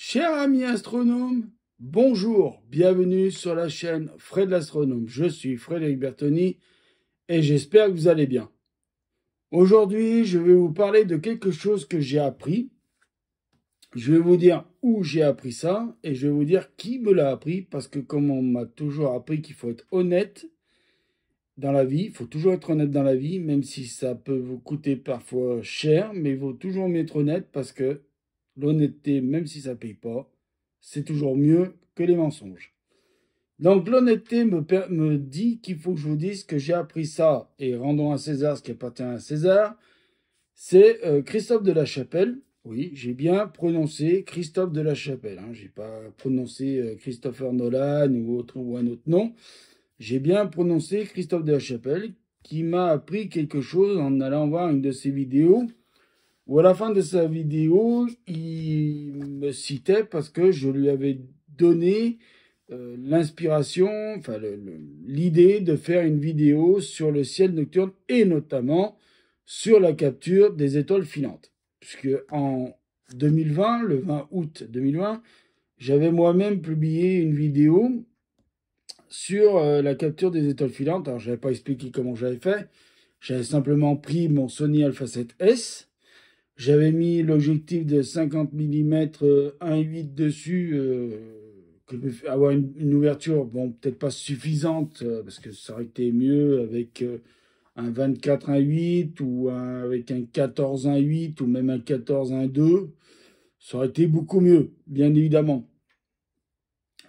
Cher ami astronome, bonjour, bienvenue sur la chaîne Fred l'astronome. Je suis Frédéric Bertoni et j'espère que vous allez bien. Aujourd'hui, je vais vous parler de quelque chose que j'ai appris. Je vais vous dire où j'ai appris ça et je vais vous dire qui me l'a appris parce que comme on m'a toujours appris qu'il faut être honnête dans la vie, il faut toujours être honnête dans la vie, même si ça peut vous coûter parfois cher, mais il faut toujours être honnête parce que l'honnêteté, même si ça ne paye pas, c'est toujours mieux que les mensonges. Donc l'honnêteté me dit qu'il faut que je vous dise que j'ai appris ça, et rendons à César ce qui appartient à César, c'est Christophe de la Chapelle. Oui, j'ai bien prononcé Christophe de la Chapelle. Hein. Je n'ai pas prononcé Christopher Nolan ou un autre nom. J'ai bien prononcé Christophe de la Chapelle, qui m'a appris quelque chose en allant voir une de ses vidéos où à la fin de sa vidéo, il me citait parce que je lui avais donné l'inspiration, enfin l'idée de faire une vidéo sur le ciel nocturne et notamment sur la capture des étoiles filantes. Puisque en 2020, le 20 août 2020, j'avais moi-même publié une vidéo sur la capture des étoiles filantes. Alors, je n'avais pas expliqué comment j'avais fait. J'avais simplement pris mon Sony Alpha 7S. J'avais mis l'objectif de 50 mm 1.8 dessus, avoir une ouverture, bon, peut-être pas suffisante, parce que ça aurait été mieux avec un 24 1.8 ou avec un 14 1.8 ou même un 14 1.2. Ça aurait été beaucoup mieux, bien évidemment.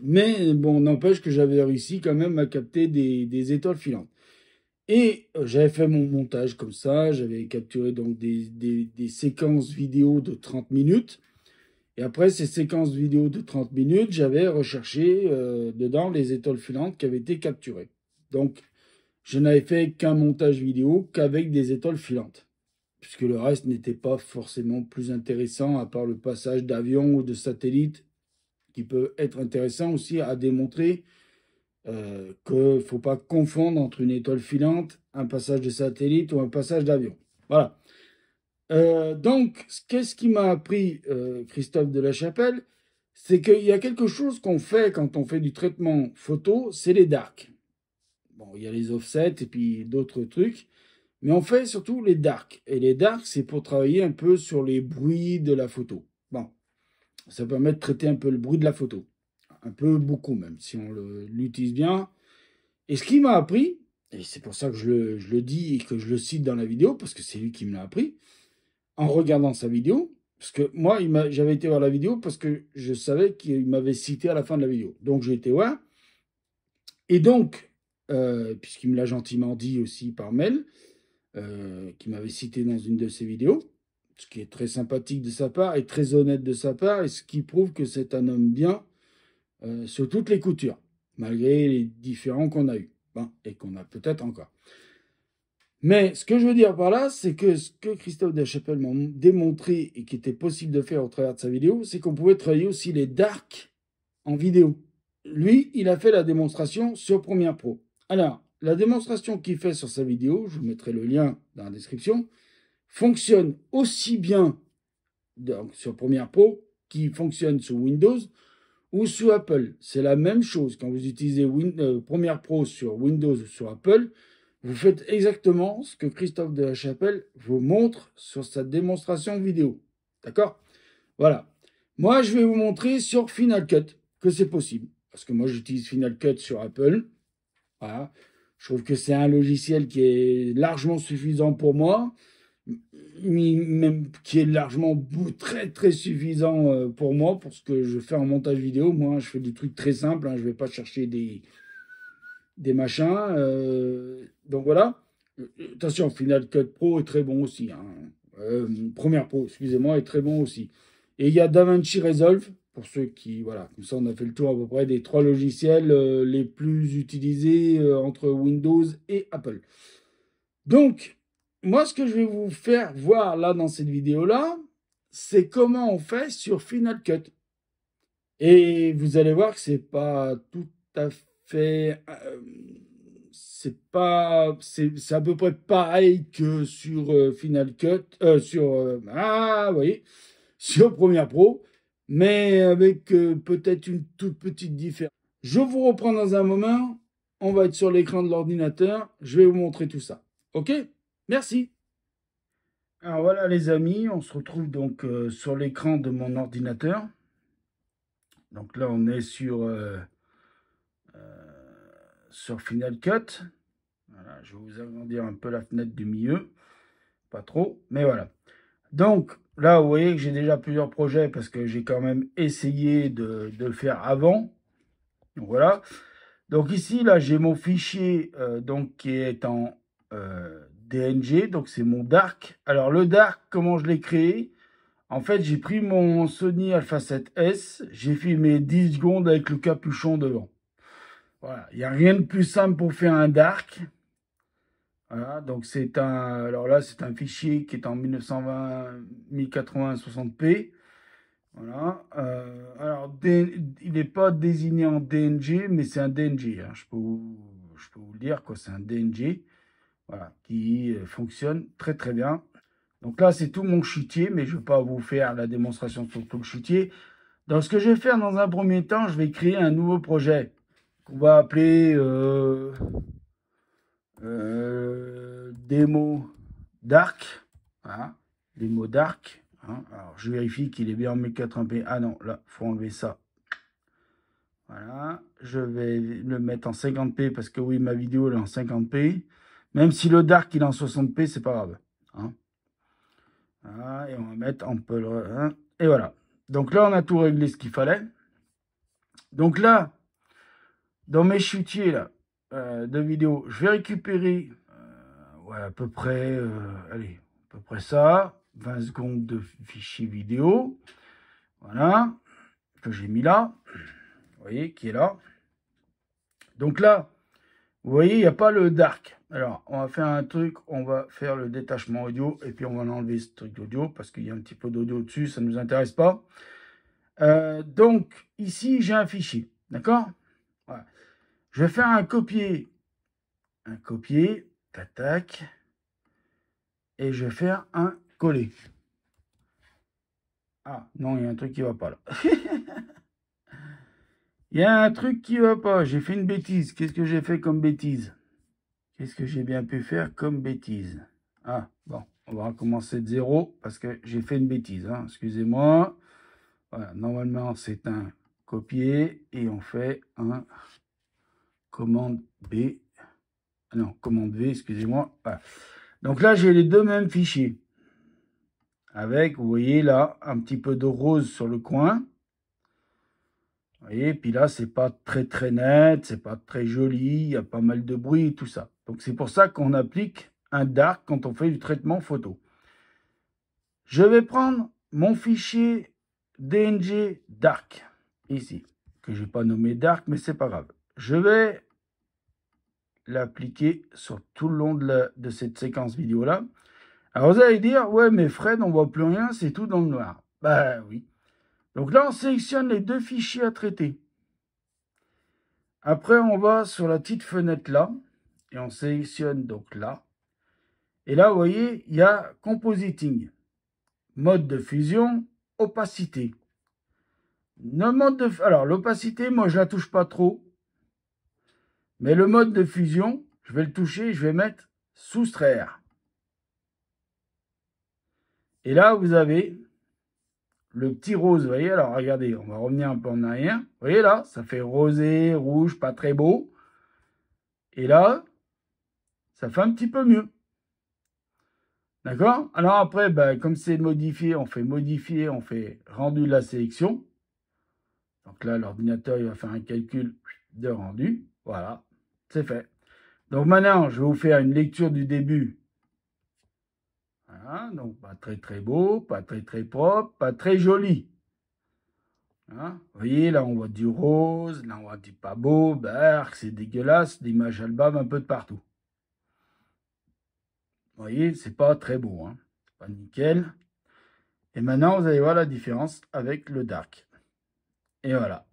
Mais bon, n'empêche que j'avais réussi quand même à capter des étoiles filantes. Et j'avais fait mon montage comme ça, j'avais capturé donc des séquences vidéo de 30 minutes. Et après ces séquences vidéo de 30 minutes, j'avais recherché dedans les étoiles filantes qui avaient été capturées. Donc, je n'avais fait qu'un montage vidéo qu'avec des étoiles filantes, puisque le reste n'était pas forcément plus intéressant, à part le passage d'avions ou de satellites, qui peut être intéressant aussi à démontrer qu'il ne faut pas confondre entre une étoile filante, un passage de satellite ou un passage d'avion. Voilà. Donc, qu'est-ce qui m'a appris Christophe de la Chapelle? C'est qu'il y a quelque chose qu'on fait quand on fait du traitement photo, c'est les darks. Bon, il y a les offsets et puis d'autres trucs, mais on fait surtout les darks. Et les darks, c'est pour travailler un peu sur les bruits de la photo. Bon, ça permet de traiter un peu le bruit de la photo. Un peu beaucoup même, si on l'utilise bien. Et ce qui m'a appris, et c'est pour ça que je le dis et que je le cite dans la vidéo, parce que c'est lui qui me l'a appris, en regardant sa vidéo, parce que moi, j'avais été voir la vidéo parce que je savais qu'il m'avait cité à la fin de la vidéo. Donc j'ai été voir. Et donc, puisqu'il me l'a gentiment dit aussi par mail, qu'il m'avait cité dans une de ses vidéos, ce qui est très sympathique de sa part et très honnête de sa part, et ce qui prouve que c'est un homme bien sur toutes les coutures, malgré les différends qu'on a eus, hein, et qu'on a peut-être encore. Mais ce que je veux dire par là, c'est que ce que Christophe de la Chapelle m'a démontré et qui était possible de faire au travers de sa vidéo, c'est qu'on pouvait travailler aussi les darks en vidéo. Lui, il a fait la démonstration sur Premiere Pro. Alors, la démonstration qu'il fait sur sa vidéo, je vous mettrai le lien dans la description, fonctionne aussi bien sur Premiere Pro qu'il fonctionne sur Windows ou sur Apple. C'est la même chose. Quand vous utilisez Premiere Pro sur Windows ou sur Apple, vous faites exactement ce que Christophe de la Chapelle vous montre sur sa démonstration vidéo. D'accord? Voilà. Moi, je vais vous montrer sur Final Cut que c'est possible. Parce que moi, j'utilise Final Cut sur Apple. Voilà. Je trouve que c'est un logiciel qui est largement suffisant pour moi. Même qui est largement très très suffisant pour moi, pour ce que je fais en montage vidéo. Moi, je fais des trucs très simples. Hein. Je ne vais pas chercher des machins. Donc voilà. Attention, Final Cut Pro est très bon aussi. Hein. Premiere Pro, excusez-moi, est très bon aussi. Et il y a DaVinci Resolve, pour ceux qui, voilà, comme ça on a fait le tour à peu près des 3 logiciels les plus utilisés entre Windows et Apple. Donc, moi, ce que je vais vous faire voir là dans cette vidéo-là, c'est comment on fait sur Final Cut. Et vous allez voir que c'est pas tout à fait... c'est à peu près pareil que sur Final Cut, sur Premiere Pro, mais avec peut-être une toute petite différence. Je vous reprends dans un moment. On va être sur l'écran de l'ordinateur. Je vais vous montrer tout ça. OK? Merci. Alors voilà les amis, on se retrouve donc sur l'écran de mon ordinateur. Donc là, on est sur Final Cut. Voilà, je vais vous agrandir un peu la fenêtre du milieu. Pas trop, mais voilà. Donc là, vous voyez que j'ai déjà plusieurs projets parce que j'ai quand même essayé de le faire avant. Donc voilà. Donc ici, là, j'ai mon fichier donc, qui est en DNG. Donc c'est mon Dark. Alors le Dark, comment je l'ai créé? En fait, j'ai pris mon Sony Alpha 7S. J'ai filmé 10 secondes avec le capuchon devant. Voilà. Il n'y a rien de plus simple pour faire un Dark. Voilà, donc c'est un, alors là c'est un fichier qui est en 1920, 1080, 60p. Voilà. Alors il n'est pas désigné en DNG, mais c'est un DNG. Hein. Je peux vous le dire quoi, c'est un DNG. Voilà, qui fonctionne très très bien. Donc là c'est tout mon chutier, mais je ne vais pas vous faire la démonstration sur tout le chutier. Donc ce que je vais faire dans un premier temps, je vais créer un nouveau projet qu'on va appeler démo dark, voilà, démo dark, hein. Alors je vérifie qu'il est bien en 1080p. Ah non, là faut enlever ça. Voilà, je vais le mettre en 50p parce que oui, ma vidéo elle est en 50p, même si le dark il est en 60p, c'est pas grave, hein. Voilà, et on va mettre un peu hein, et voilà. Donc là on a tout réglé ce qu'il fallait. Donc là dans mes chutiers là de vidéos, je vais récupérer ouais, à peu près, allez, à peu près ça, 20 secondes de fichier vidéo, voilà, que j'ai mis là, vous voyez, qui est là. Donc là, vous voyez, il n'y a pas le dark. Alors, on va faire un truc, on va faire le détachement audio, et puis on va enlever ce truc d'audio, parce qu'il y a un petit peu d'audio dessus, ça ne nous intéresse pas. Donc, ici, j'ai un fichier, d'accord? Voilà. Je vais faire un copier, tac, tac, et je vais faire un coller. Ah, non, il y a un truc qui ne va pas là. Il y a un truc qui ne va pas. J'ai fait une bêtise. Qu'est-ce que j'ai fait comme bêtise? Qu'est-ce que j'ai bien pu faire comme bêtise? Ah, bon, on va recommencer de zéro parce que j'ai fait une bêtise, hein. Excusez-moi. Voilà, normalement, c'est un copier et on fait un commande B. Non, commande V, excusez-moi. Voilà. Donc là, j'ai les deux mêmes fichiers. Avec, vous voyez là, un petit peu de rose sur le coin. Vous voyez, puis là, c'est pas très très net, c'est pas très joli, il y a pas mal de bruit et tout ça. Donc c'est pour ça qu'on applique un dark quand on fait du traitement photo. Je vais prendre mon fichier DNG dark, ici, que je n'ai pas nommé dark, mais c'est pas grave. Je vais l'appliquer sur tout le long de cette séquence vidéo-là. Alors vous allez dire, ouais, mais Fred, on voit plus rien, c'est tout dans le noir. Bah oui. Donc là, on sélectionne les deux fichiers à traiter. Après, on va sur la petite fenêtre là, et on sélectionne donc là. Et là, vous voyez, il y a Compositing, mode de fusion, opacité. Alors, l'opacité, moi, je la touche pas trop. Mais le mode de fusion, je vais le toucher, je vais mettre soustraire. Et là, vous avez le petit rose, vous voyez, alors regardez, on va revenir un peu en arrière. Vous voyez là, ça fait rosé, rouge, pas très beau. Et là, ça fait un petit peu mieux. D'accord? Alors après, ben, comme c'est modifié, on fait rendu de la sélection. Donc là, l'ordinateur, il va faire un calcul de rendu. Voilà, c'est fait. Donc maintenant, je vais vous faire une lecture du début. Voilà, donc pas très très beau, pas très très propre, pas très joli. Hein, vous voyez, là on voit du rose, là on voit du pas beau, c'est dégueulasse, l'image album un peu de partout. Vous voyez, c'est pas très beau, hein, c'est pas nickel. Et maintenant, vous allez voir la différence avec le dark. Et voilà.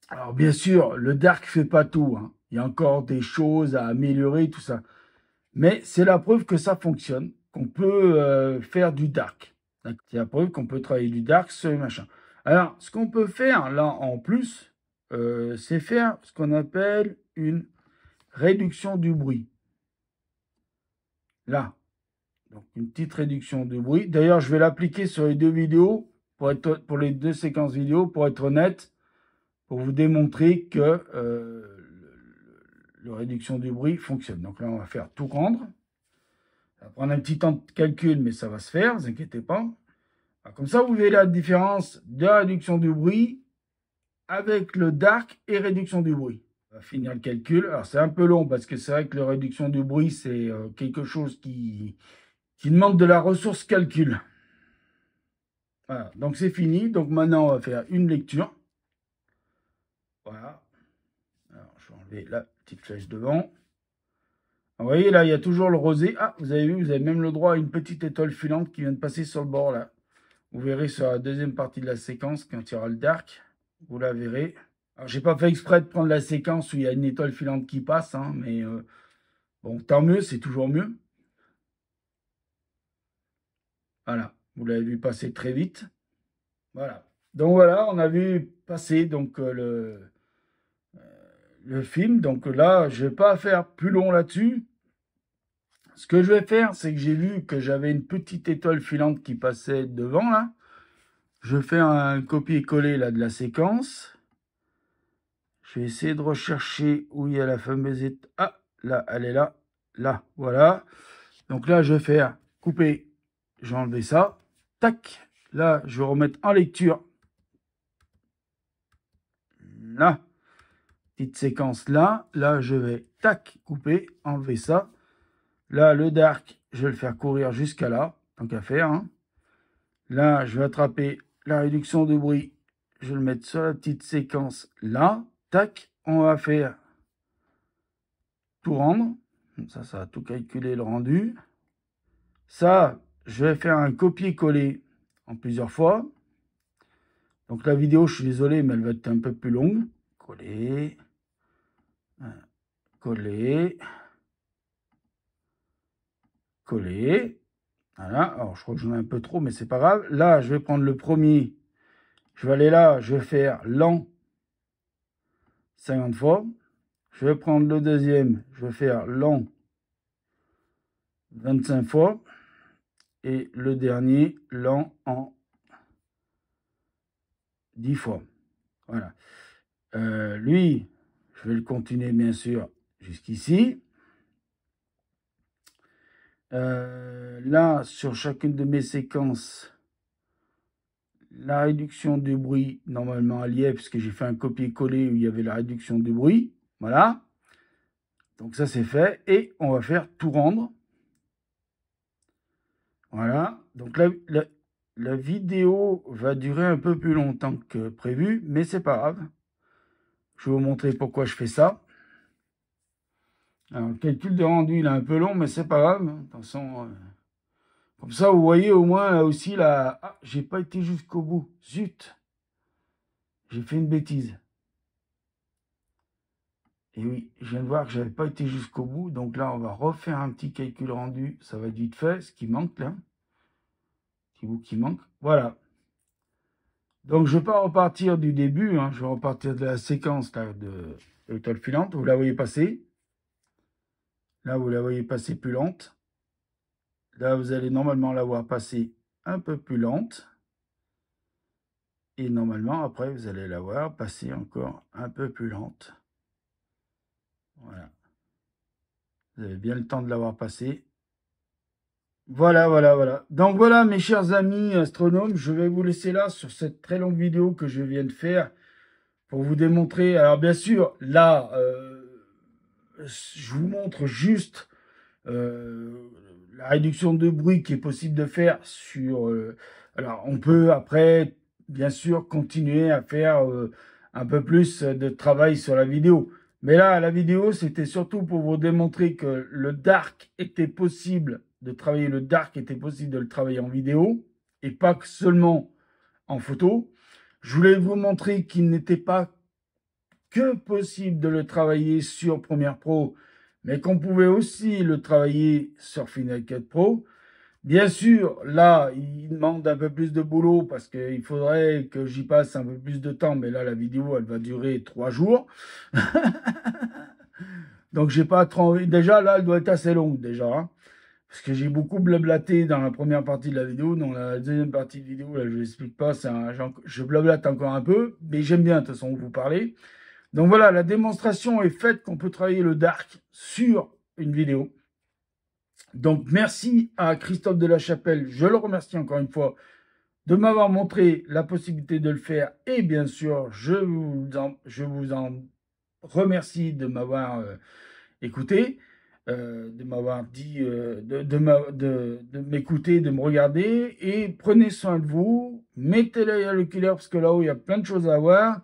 Alors bien sûr, le dark fait pas tout, hein. Il y a encore des choses à améliorer, tout ça. Mais c'est la preuve que ça fonctionne, qu'on peut faire du dark. C'est la preuve qu'on peut travailler du dark sur les machins. Alors, ce qu'on peut faire là en plus, c'est faire ce qu'on appelle une réduction du bruit. Là. Donc, une petite réduction du bruit. D'ailleurs, je vais l'appliquer sur les deux vidéos, pour les deux séquences vidéo, pour être honnête, pour vous démontrer que la réduction du bruit fonctionne. Donc là, on va faire tout rendre. Ça va prendre un petit temps de calcul, mais ça va se faire, ne vous inquiétez pas. Alors, comme ça, vous verrez la différence de la réduction du bruit avec le dark et réduction du bruit. On va finir le calcul. Alors, c'est un peu long parce que c'est vrai que la réduction du bruit, c'est quelque chose qui demande de la ressource calcul. Voilà, donc c'est fini. Donc maintenant, on va faire une lecture. Voilà. Alors, je vais enlever la petite flèche devant. Vous voyez, là, il y a toujours le rosé. Ah, vous avez vu, vous avez même le droit à une petite étoile filante qui vient de passer sur le bord, là. Vous verrez sur la deuxième partie de la séquence, quand il y aura le dark. Vous la verrez. Alors, j'ai pas fait exprès de prendre la séquence où il y a une étoile filante qui passe, hein, mais bon, tant mieux, c'est toujours mieux. Voilà, vous l'avez vu passer très vite. Voilà. Donc voilà, on a vu passer donc le film. Donc là, je ne vais pas faire plus long là-dessus. Ce que je vais faire, c'est que j'ai vu que j'avais une petite étoile filante qui passait devant là. Je fais un copier-coller là de la séquence. Je vais essayer de rechercher où il y a la fameuse étoile. Ah, là, elle est là. Là, voilà. Donc là, je vais faire couper. Je vais enlever ça. Tac. Là, je vais remettre en lecture. Là. Petite séquence là. Là, je vais, tac, couper, enlever ça. Là, le dark, je vais le faire courir jusqu'à là. Tant qu'à faire. Hein. Là, je vais attraper la réduction de bruit. Je vais le mettre sur la petite séquence là. Tac. On va faire tout rendre. Ça va tout calculer le rendu. Ça, je vais faire un copier-coller en plusieurs fois. Donc la vidéo, je suis désolé, mais elle va être un peu plus longue. Coller. Coller. Coller. Voilà. Alors, je crois que j'en ai un peu trop, mais c'est pas grave. Là, je vais prendre le premier. Je vais aller là, je vais faire lent 50 fois. Je vais prendre le deuxième. Je vais faire lent 25 fois. Et le dernier, lent en 10 fois. Voilà. Lui, je vais le continuer, bien sûr, jusqu'ici. Là, sur chacune de mes séquences, la réduction du bruit, normalement, elle y est, puisque j'ai fait un copier-coller où il y avait la réduction du bruit. Voilà. Donc ça, c'est fait. Et on va faire tout rendre. Voilà. Donc la vidéo va durer un peu plus longtemps que prévu, mais c'est pas grave. Je vais vous montrer pourquoi je fais ça. Alors, le calcul de rendu, il est un peu long, mais c'est pas grave. Attention. Comme ça, vous voyez au moins là aussi là. Ah, j'ai pas été jusqu'au bout. Zut. J'ai fait une bêtise. Et oui, je viens de voir que j'avais pas été jusqu'au bout. Donc là, on va refaire un petit calcul rendu. Ça va être vite fait, ce qui manque là. Petit bout qui manque. Voilà. Donc, je ne vais pas repartir du début. Hein. Je vais repartir de la séquence là, de l'étoile filante. Vous la voyez passer. Là, vous la voyez passer plus lente. Là, vous allez normalement la voir passer un peu plus lente. Et normalement, après, vous allez la voir passer encore un peu plus lente. Voilà. Vous avez bien le temps de l'avoir passé. Voilà, voilà, voilà. Donc voilà, mes chers amis astronomes, je vais vous laisser là sur cette très longue vidéo que je viens de faire pour vous démontrer. Alors bien sûr, là, je vous montre juste la réduction de bruit qui est possible de faire sur... alors, on peut après, bien sûr, continuer à faire un peu plus de travail sur la vidéo. Mais là, la vidéo, c'était surtout pour vous démontrer que le dark était possible de travailler. Le dark était possible de le travailler en vidéo et pas seulement en photo. Je voulais vous montrer qu'il n'était pas que possible de le travailler sur Premiere Pro, mais qu'on pouvait aussi le travailler sur Final Cut Pro. Bien sûr, là, il demande un peu plus de boulot parce qu'il faudrait que j'y passe un peu plus de temps. Mais là, la vidéo, elle va durer 3 jours. Donc, j'ai pas trop envie. Déjà, là, elle doit être assez longue, déjà, hein. Parce que j'ai beaucoup blablaté dans la première partie de la vidéo. Dans la deuxième partie de vidéo, là, je ne l'explique pas. Je blablate encore un peu. Mais j'aime bien, de toute façon, vous parler. Donc voilà, la démonstration est faite qu'on peut travailler le dark sur une vidéo. Donc merci à Christophe de la Chapelle, je le remercie encore une fois de m'avoir montré la possibilité de le faire. Et bien sûr, je vous en remercie de m'avoir écouté, de m'avoir dit, de m'écouter, de me regarder. Et prenez soin de vous, mettez l'œil à l'oculaire parce que là-haut, il y a plein de choses à voir.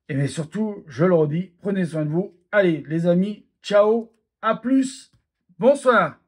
Et mais surtout, je le redis, prenez soin de vous. Allez, les amis, ciao, à plus, bonsoir.